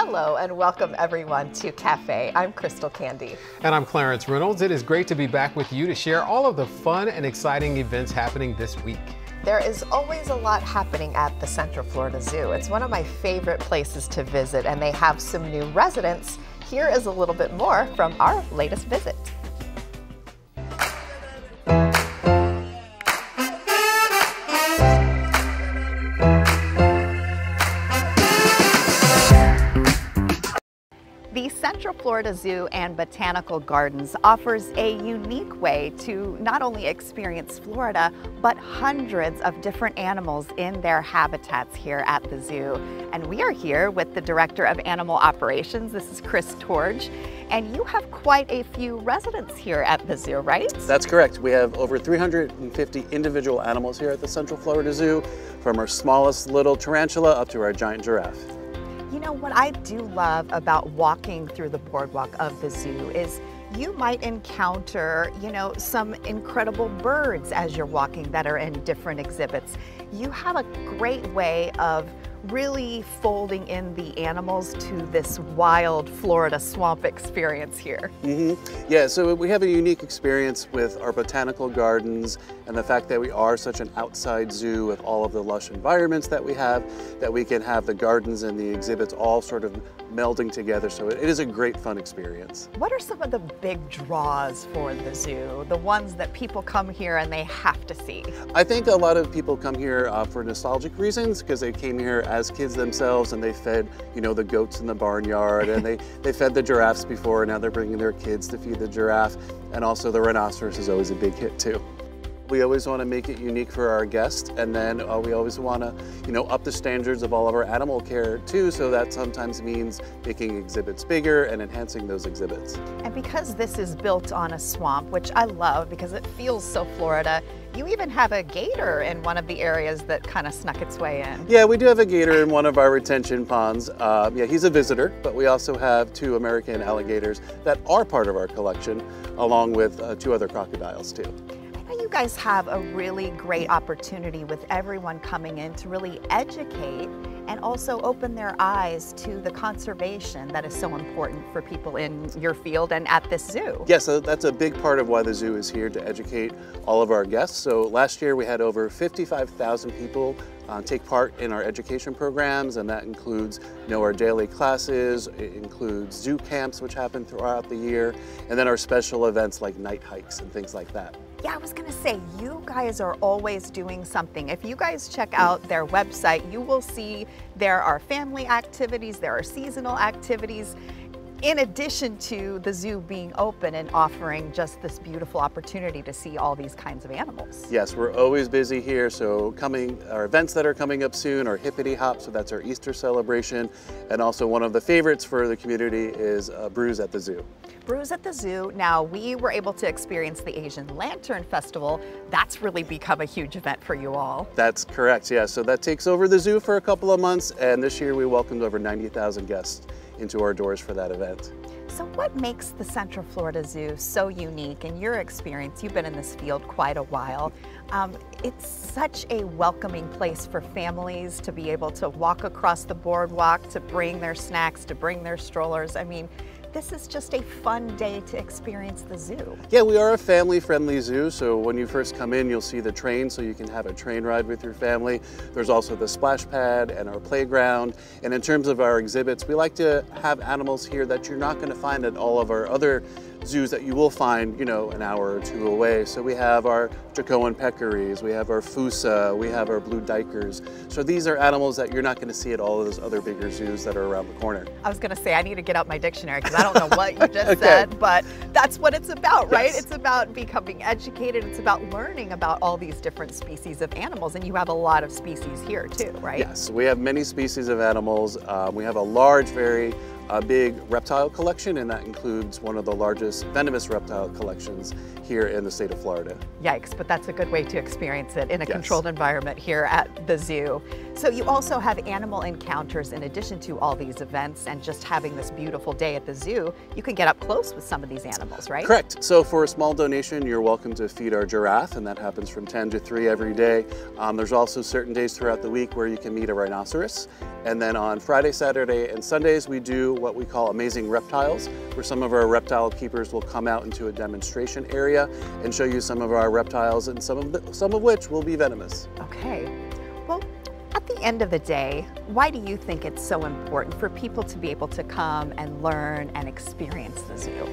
Hello and welcome everyone to Cafe. I'm Crystal Candy. And I'm Clarence Reynolds. It is great to be back with you to share all of the fun and exciting events happening this week. There is always a lot happening at the Central Florida Zoo. It's one of my favorite places to visit, and they have some new residents. Here is a little bit more from our latest visit. The Central Florida Zoo and Botanical Gardens offers a unique way to not only experience Florida, but hundreds of different animals in their habitats here at the zoo. And we are here with the Director of Animal Operations. This is Chris Torge. And you have quite a few residents here at the zoo, right? That's correct. We have over 350 individual animals here at the Central Florida Zoo, from our smallest little tarantula up to our giant giraffe. You know, what I do love about walking through the boardwalk of the zoo is you might encounter, some incredible birds as you're walking that are in different exhibits. You have a great way of really folding in the animals to this wild Florida swamp experience here. Yeah, so we have a unique experience with our botanical gardens and the fact that we are such an outside zoo with all of the lush environments that we have, that we can have the gardens and the exhibits all sort of melding together. So it is a great fun experience. What are some of the big draws for the zoo? The ones that people come here and they have to see? I think a lot of people come here for nostalgic reasons, because they came here as kids themselves and they fed, the goats in the barnyard, and they fed the giraffes before, and now they're bringing their kids to feed the giraffe. And also the rhinoceros is always a big hit too. We always want to make it unique for our guests, and then we always want to, up the standards of all of our animal care too, so that sometimes means making exhibits bigger and enhancing those exhibits. And because this is built on a swamp, which I love because it feels so Florida, you even have a gator in one of the areas that kind of snuck its way in. Yeah, we do have a gator in one of our retention ponds. Yeah, he's a visitor, but we also have 2 American alligators that are part of our collection, along with 2 other crocodiles too. You guys have a really great opportunity with everyone coming in to really educate and also open their eyes to the conservation that is so important for people in your field and at this zoo. Yes, so that's a big part of why the zoo is here, to educate all of our guests. So last year we had over 55,000 people take part in our education programs, and that includes our daily classes, it includes zoo camps which happen throughout the year, and then our special events like night hikes and things like that. Yeah, I was gonna say, you guys are always doing something. If you guys check out their website, you will see there are family activities, there are seasonal activities, in addition to the zoo being open and offering just this beautiful opportunity to see all these kinds of animals. Yes, we're always busy here. So our events that are coming up soon are Hippity Hop, so that's our Easter celebration. And also one of the favorites for the community is Brews at the Zoo. Brews at the Zoo. Now, we were able to experience the Asian Lantern Festival. That's really become a huge event for you all. That's correct, yeah. So that takes over the zoo for a couple of months, and this year we welcomed over 90,000 guests into our doors for that event. So what makes the Central Florida Zoo so unique in your experience? You've been in this field quite a while. It's such a welcoming place for families to be able to walk across the boardwalk, to bring their snacks, to bring their strollers. I mean, this is just a fun day to experience the zoo. Yeah, we are a family-friendly zoo, so when you first come in, you'll see the train, so you can have a train ride with your family. There's also the splash pad and our playground. And in terms of our exhibits, we like to have animals here that you're not going to find at all of our other zoos that you will find, an hour or 2 away. So we have our Jacoan peccaries, we have our Fusa, we have our blue duikers. So these are animals that you're not going to see at all of those other bigger zoos that are around the corner. I was going to say, I need to get out my dictionary because I don't know what you just said, but that's what it's about, right? Yes. It's about becoming educated. It's about learning about all these different species of animals, and you have a lot of species here too, right? Yes, we have many species of animals. We have a large, very big reptile collection, and that includes one of the largest venomous reptile collections here in the state of Florida. Yikes, but that's a good way to experience it in a controlled environment here at the zoo. So you also have animal encounters in addition to all these events and just having this beautiful day at the zoo. You can get up close with some of these animals, right? Correct. So for a small donation, you're welcome to feed our giraffe, and that happens from 10 to 3 every day. There's also certain days throughout the week where you can meet a rhinoceros. And then on Friday, Saturday, and Sundays, we do what we call Amazing Reptiles, where some of our reptile keepers will come out into a demonstration area and show you some of our reptiles, and some of which will be venomous. Okay. Well, at the end of the day, why do you think it's so important for people to be able to come and learn and experience the zoo?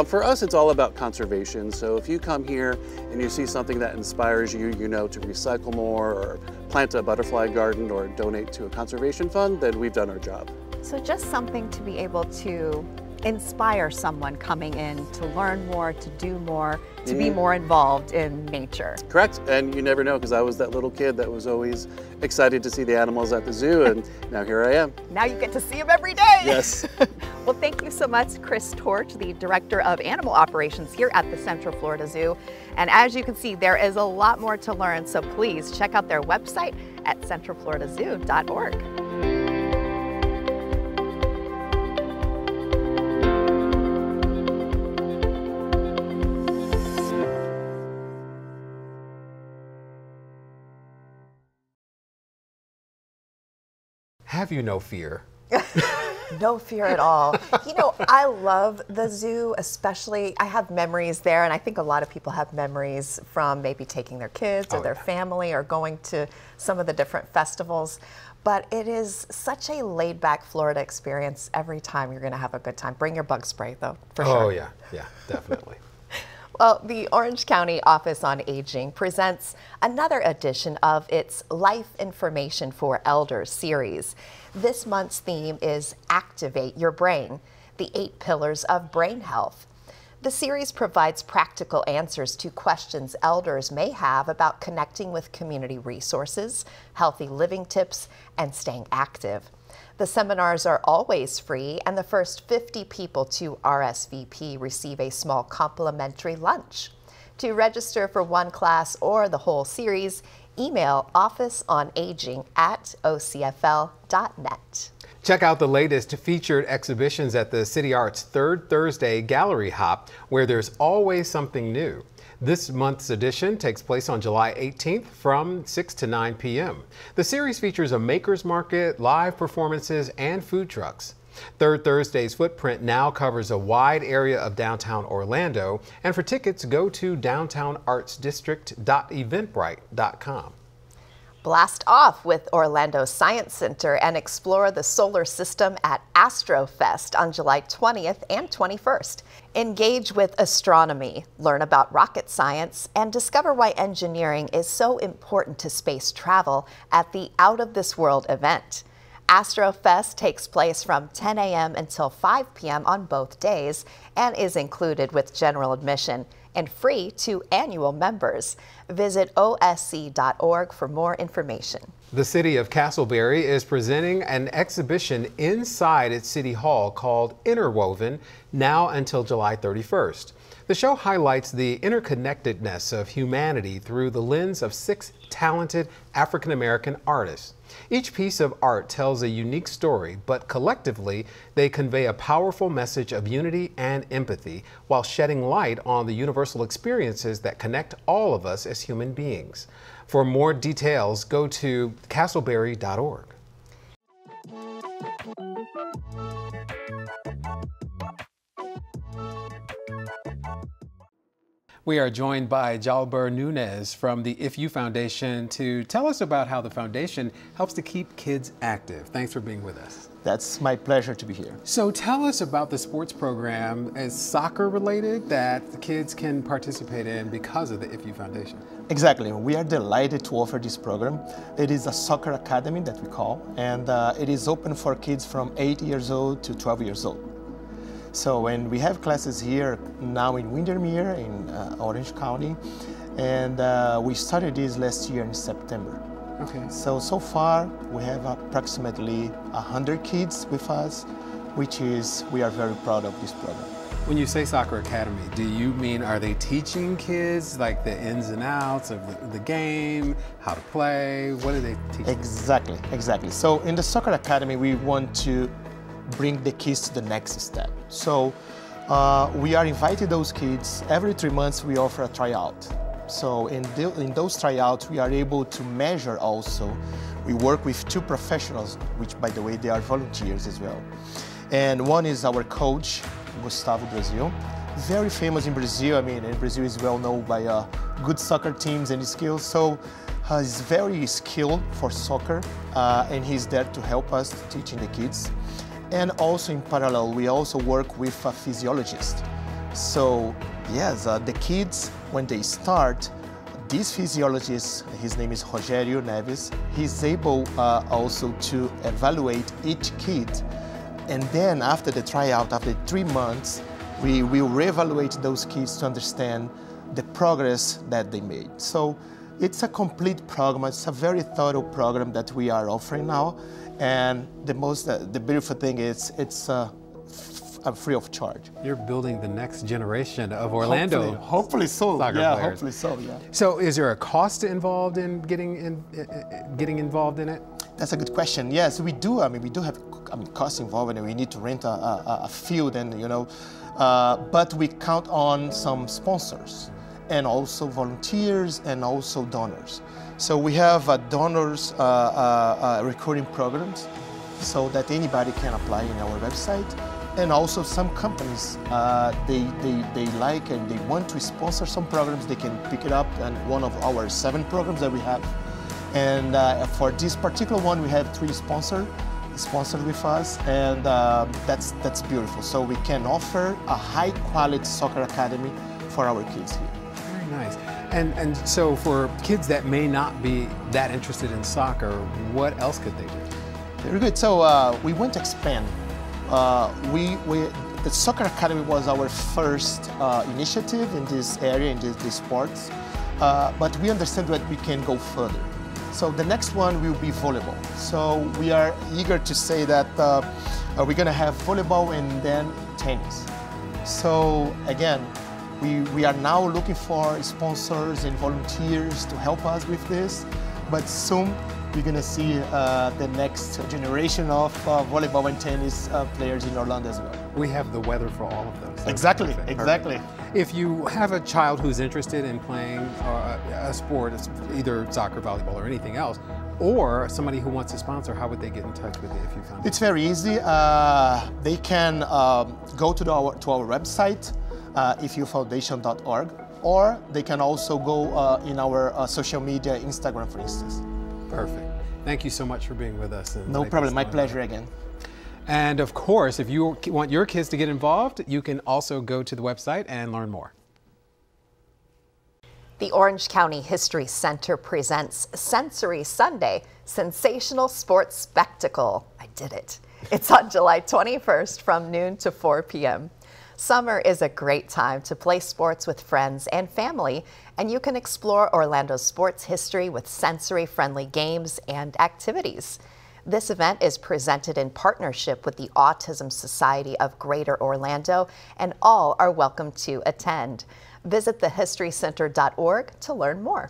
For us, it's all about conservation. So if you come here and you see something that inspires you, you know, to recycle more or plant a butterfly garden or donate to a conservation fund, then we've done our job. So just something to be able to inspire someone coming in to learn more, to do more, to be more involved in nature. Correct, and you never know, because I was that little kid that was always excited to see the animals at the zoo, and now here I am. Now you get to see them every day. Yes. Well, thank you so much, Chris Torch, the Director of Animal Operations here at the Central Florida Zoo. And as you can see, there is a lot more to learn, so please check out their website at centralfloridazoo.org. Have you no fear? No fear at all. You know, I love the zoo, especially I have memories there, and I think a lot of people have memories from maybe taking their kids or their family or going to some of the different festivals. But it is such a laid-back Florida experience every time. You're going to have a good time. Bring your bug spray, though, for sure. Oh, yeah, definitely. Well, the Orange County Office on Aging presents another edition of its Life Information for Elders series. This month's theme is Activate Your Brain, the 8 pillars of brain health. The series provides practical answers to questions elders may have about connecting with community resources, healthy living tips, and staying active. The seminars are always free, and the first 50 people to RSVP receive a small complimentary lunch. To register for one class or the whole series, email officeonaging@ocfl.net. Check out the latest featured exhibitions at the City Art's Third Thursday Gallery Hop, where there's always something new. This month's edition takes place on July 18th from 6 to 9 p.m. The series features a maker's market, live performances, and food trucks. Third Thursday's footprint now covers a wide area of downtown Orlando, and for tickets, go to downtownaartsdistrict.eventbrite.com. Blast off with Orlando Science Center and explore the solar system at AstroFest on July 20th and 21st. Engage with astronomy, learn about rocket science, and discover why engineering is so important to space travel at the Out of This World event. AstroFest takes place from 10 a.m. until 5 p.m. on both days and is included with general admission and free to annual members. Visit osc.org for more information. The City of Castleberry is presenting an exhibition inside its City Hall called Interwoven, now until July 31st. The show highlights the interconnectedness of humanity through the lens of 6 talented African-American artists. Each piece of art tells a unique story, but collectively they convey a powerful message of unity and empathy while shedding light on the universal experiences that connect all of us as human beings. For more details, go to castleberry.org. We are joined by Jalber Nunez from the If You Foundation to tell us about how the foundation helps to keep kids active. Thanks for being with us. That's my pleasure to be here. So tell us about the sports program. Is soccer related that the kids can participate in because of the If You Foundation? Exactly. We are delighted to offer this program. It is a soccer academy that we call, and it is open for kids from 8 years old to 12 years old. So, and we have classes here now in Windermere in Orange County, and we started this last year in September. Okay. So far we have approximately 100 kids with us, which is, we are very proud of this program. When you say soccer academy, do you mean, are they teaching kids like the ins and outs of the game, how to play? What do they teach? Exactly, exactly. So in the soccer academy, we want to bring the kids to the next step. So we are inviting those kids. Every 3 months we offer a tryout. So in those tryouts we are able to measure also. We work with 2 professionals, which by the way they are volunteers as well. And one is our coach, Gustavo Brazil. Very famous in Brazil. I mean, Brazil is well known by good soccer teams and skills. So he's very skilled for soccer and he's there to help us teaching the kids. And also in parallel, we also work with a physiologist. So yes, the kids, when they start, this physiologist, his name is Rogério Neves, he's able also to evaluate each kid. And then after the tryout, after 3 months, we will reevaluate those kids to understand the progress that they made. So it's a complete program. It's a very thorough program that we are offering now. And the beautiful thing is it's free of charge. You're building the next generation of Orlando. Hopefully so. Soccer yeah, players. hopefully so. Yeah. So, is there a cost involved in getting involved in it? That's a good question. Yes, we do. I mean, we do have costs involved, and we need to rent a field, and but we count on some sponsors, and also volunteers, and also donors. So we have donors recruiting programs, so that anybody can apply in our website. And also some companies, they like and they want to sponsor some programs, they can pick it up, and one of our 7 programs that we have. And for this particular one, we have 3 sponsored with us, and that's beautiful. So we can offer a high quality soccer academy for our kids here. Very nice. And so for kids that may not be that interested in soccer, what else could they do? Very good. So we want to expand. The Soccer Academy was our first initiative in this area, in these sports, but we understand that we can go further. So the next one will be volleyball. So we are eager to say that we're going to have volleyball and then tennis. So again, we are now looking for sponsors and volunteers to help us with this, but soon we're going to see the next generation of volleyball and tennis players in Orlando as well. We have the weather for all of those. Exactly, Perfect. exactly. If you have a child who's interested in playing a sport, either soccer, volleyball, or anything else, or somebody who wants to sponsor, how would they get in touch with you if you found it? It's very easy. They can go to our website, efufoundation.org, or they can also go in our social media, Instagram, for instance. Perfect. Thank you so much for being with us. No problem. My pleasure again. And of course, if you want your kids to get involved, you can also go to the website and learn more. The Orange County History Center presents Sensory Sunday, Sensational Sports Spectacle. I did it. It's on July 21st from noon to 4 p.m. Summer is a great time to play sports with friends and family, and you can explore Orlando's sports history with sensory-friendly games and activities. This event is presented in partnership with the Autism Society of Greater Orlando, and all are welcome to attend. Visit thehistorycenter.org to learn more.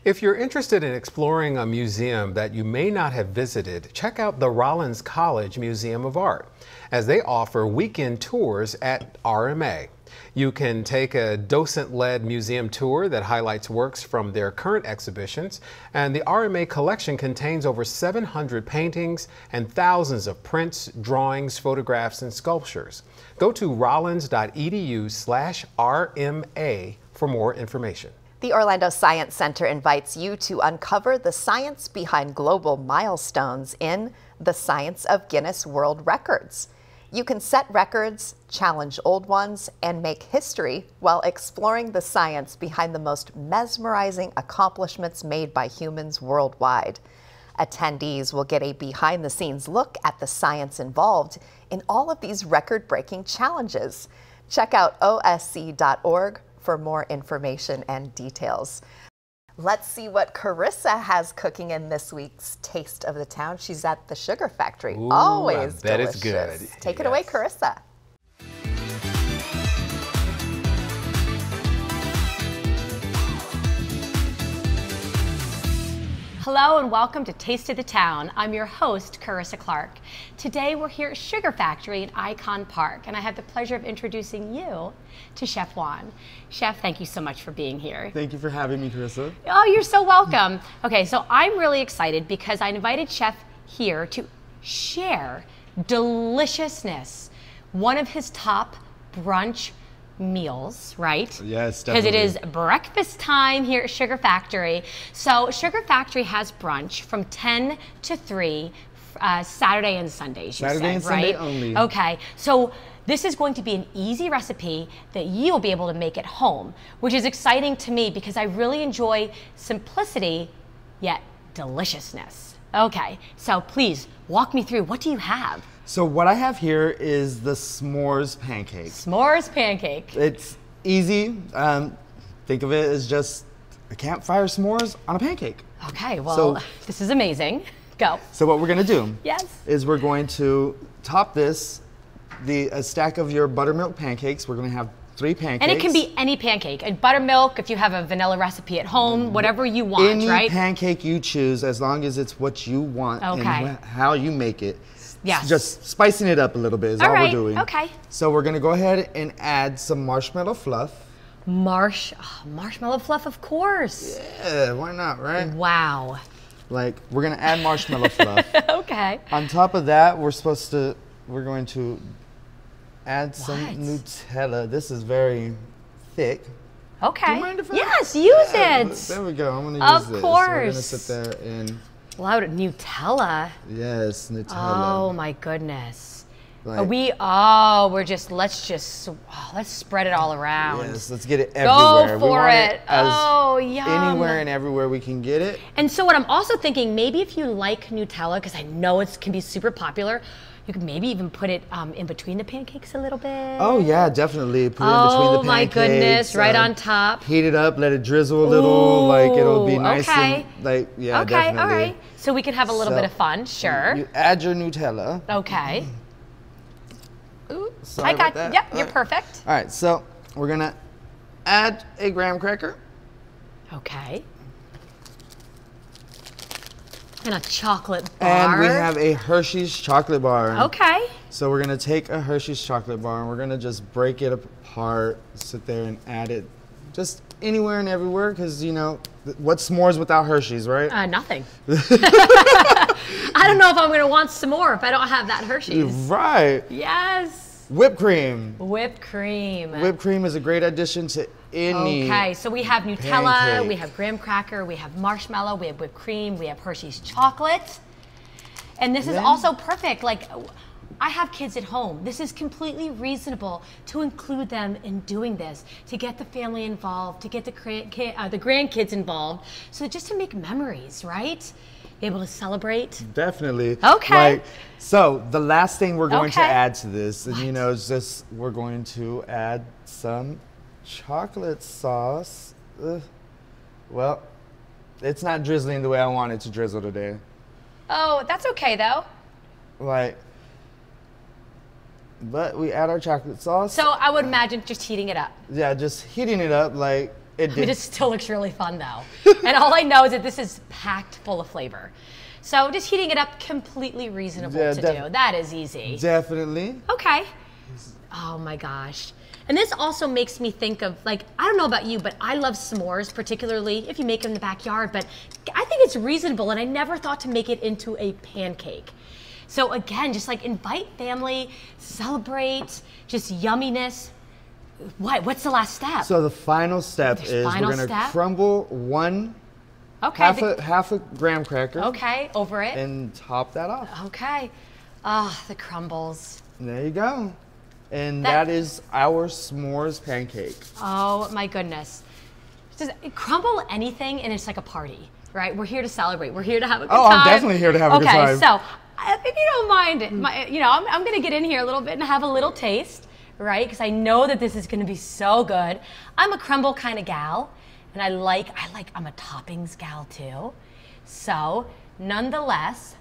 If you're interested in exploring a museum that you may not have visited, check out the Rollins College Museum of Art, as they offer weekend tours at RMA. You can take a docent-led museum tour that highlights works from their current exhibitions, and the RMA collection contains over 700 paintings and thousands of prints, drawings, photographs, and sculptures. Go to rollins.edu/RMA for more information. The Orlando Science Center invites you to uncover the science behind global milestones in the science of Guinness World Records. You can set records, challenge old ones, and make history while exploring the science behind the most mesmerizing accomplishments made by humans worldwide. Attendees will get a behind-the-scenes look at the science involved in all of these record-breaking challenges. Check out osc.org for more information and details. Let's see what Carissa has cooking in this week's Taste of the Town. She's at the Sugar Factory. Ooh, always I bet delicious. it's good. Take it away, Carissa. Hello and welcome to Taste of the Town. I'm your host, Carissa Clark. Today we're here at Sugar Factory in Icon Park, and I have the pleasure of introducing you to Chef Juan. Chef, thank you so much for being here. Thank you for having me, Carissa. Oh, you're so welcome. Okay, so I'm really excited because I invited Chef here to share deliciousness, one of his top brunch meals, right? Yes, Because definitely. it is breakfast time here at Sugar Factory. So Sugar Factory has brunch from 10 to 3, Saturday and Sundays, you Saturday said, and Sunday right? only. Okay, so this is going to be an easy recipe that you'll be able to make at home, which is exciting to me because I really enjoy simplicity, yet deliciousness. Okay, so please walk me through, what do you have? So what I have here is the s'mores pancake. S'mores pancake. It's easy. Think of it as just a campfire s'mores on a pancake. Okay, well, this is amazing. Go. So what we're gonna do Yes. is we're going to top this, a stack of your buttermilk pancakes. We're gonna have 3 pancakes. And it can be any pancake. And buttermilk, if you have a vanilla recipe at home, whatever you want, any right? pancake you choose, as long as it's what you want Okay. and how you make it. Yes. Just spicing it up a little bit is all right, we're doing. okay. So we're gonna go ahead and add some marshmallow fluff. Marshmallow fluff, of course. Yeah, why not, right? Wow. Like, we're gonna add marshmallow fluff. Okay. On top of that, we're going to add some What? Nutella. This is very thick. Okay. Do you mind if I? Yes, use Yeah, it. There we go. I'm gonna Of use this. So we're gonna course. sit there and Loud Nutella. yes, Nutella. Oh my goodness. Like- Let's spread it all around. Yes, let's get it Go everywhere. We for want it. as Oh, yum. anywhere and everywhere we can get it. And so what I'm also thinking, maybe if you like Nutella, because I know it can be super popular, you could maybe even put it in between the pancakes a little bit. Oh yeah, definitely. Put it in between the Oh my pancakes. goodness, right on top. Heat it up, let it drizzle a little, like it'll be Ooh, nice okay. and like yeah, Okay, definitely. all right. So we could have a little So, bit of fun, sure. You add your Nutella. Okay. Ooh, Sorry I got, about that. yep, All you're right. perfect. All right, so we're gonna add a graham cracker. Okay. And a chocolate bar. And we have a Hershey's chocolate bar. Okay. So we're gonna take a Hershey's chocolate bar and we're gonna just break it apart, sit there and add it just anywhere and everywhere, because you know, what's s'mores without Hershey's, right? Nothing. I don't know if I'm gonna want some more if I don't have that Hershey's. Right. Yes. Whipped cream. Whipped cream. Whipped cream is a great addition to any. Okay, so we have Nutella, pancake. we have graham cracker, we have marshmallow, we have whipped cream, we have Hershey's chocolate. And this is Then- also perfect. Like, I have kids at home. This is completely reasonable to include them in doing this, to get the family involved, to get the grandkids involved, so just to make memories, right? Be able to celebrate. Definitely. Okay. So the last thing we're going to Okay. add to this, and you know, is just we're going to add some chocolate sauce. Well, it's not drizzling the way I want it to drizzle today. Oh, that's okay though. Like, but we add our chocolate sauce. So I would imagine just heating it up. Yeah, just heating it up like it I did. mean, it still looks really fun though. And all I know is that this is packed full of flavor. So just heating it up, completely reasonable Yeah, to do. That is easy. Definitely. Okay. Oh my gosh. And this also makes me think of, like, I don't know about you, but I love s'mores, particularly if you make them in the backyard, but I think it's reasonable, and I never thought to make it into a pancake. So again, just like invite family, celebrate, just yumminess. What's the last step? So the final step There's is final we're gonna step? crumble one okay. half a graham cracker. Okay, over it. And top that off. Okay. Ah, the crumbles. And there you go. And That- that is our s'mores pancake. Oh my goodness. Just crumble anything and it's like a party, right? We're here to celebrate. We're here to have a good Oh, time. I'm definitely here to have a good time. Okay, so if you don't mind, I'm going to get in here a little bit and have a little taste, right? Because I know that this is going to be so good. I'm a crumble kind of gal, and I'm a toppings gal too. So, nonetheless,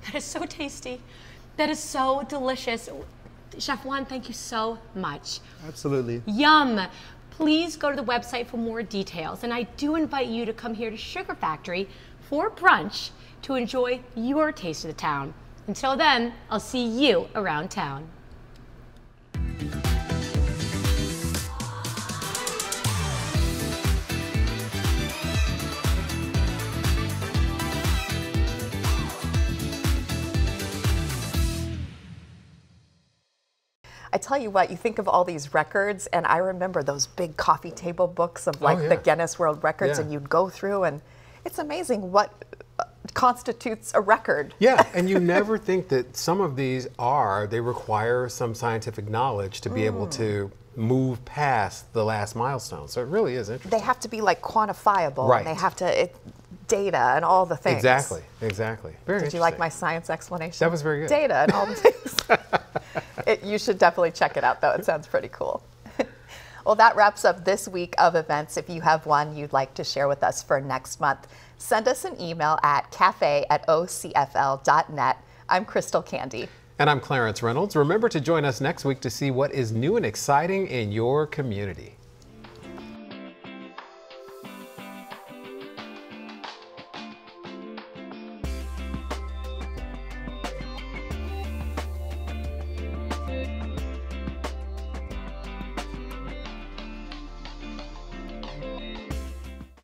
that is so tasty. That is so delicious. Chef Juan, thank you so much. Absolutely. Yum. please go to the website for more details. And I do invite you to come here to Sugar Factory for brunch to enjoy your taste of the town. Until then, I'll see you around town. I tell you what, you think of all these records, and I remember those big coffee table books of like the Guinness World Records, and you'd go through, and it's amazing what constitutes a record. Yeah, and you never think that some of these they require some scientific knowledge to be able to move past the last milestone. So it really is interesting. They have to be like quantifiable, and they have to, data and all the things. Exactly, exactly. Very Did you like my science explanation? That was very good. Data and all the things. You should definitely check it out, though. It sounds pretty cool. Well, that wraps up this week of events. If you have one you'd like to share with us for next month, send us an email at cafe@ocfl.net. I'm Crystal Candy. And I'm Clarence Reynolds. Remember to join us next week to see what is new and exciting in your community.